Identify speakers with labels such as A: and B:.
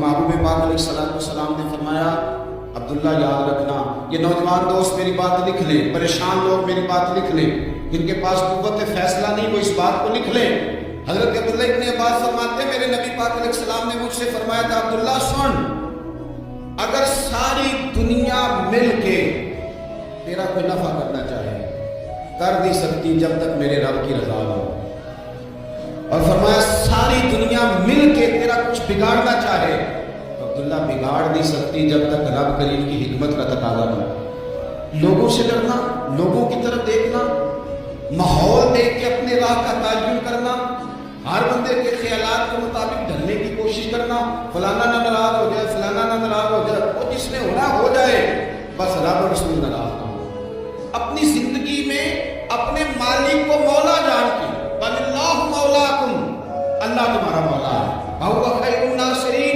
A: محبوب پاک علیہ السلام نے فرمایا عبداللہ یاد رکھنا، یہ نوجوان دوست میری بات لکھ لیں، پریشان لوگ میری بات لکھ لیں، جن کے پاس قوت فیصلہ نہیں وہ اس بات کو لکھ لیں۔ حضرت عبداللہ ابن عباس فرماتے ہیں میرے نبی پاک علیہ السلام نے مجھ سے فرمایا تھا عبداللہ سن، اگر ساری دنیا مل کے تیرا کوئی نفع کرنا چاہے کر نہیں سکتی جب تک میرے رب کی رضا نہ ہو، اور فرمایا ساری دنیا مل کے تیرا کچھ بگاڑنا چاہے تو عبداللہ بگاڑ نہیں سکتی جب تک رب کریم کی حکمت کا تقاضا نہ ہو۔ لوگوں سے ڈرنا، لوگوں کی طرف دیکھنا، ماحول دیکھ کے اپنے راہ کا تعین کرنا، ہر بندے کے خیالات کے مطابق ڈھلنے کی کوشش کرنا، فلانا نہ ناراض ہو جائے، فلانا نہ ناراض ہو جائے، وہ جس نے ہونا ہو جائے، بس رب اور رسول ناراض نہ ہو۔ اپنی زندگی میں اپنے مالک کو مولا جان کے، وَاللَّهُ مَوْلَاكُمْ، اللہ تمہارا مولا ہے، وَهُوَ خَيْرُ النَّاصِرِينَ،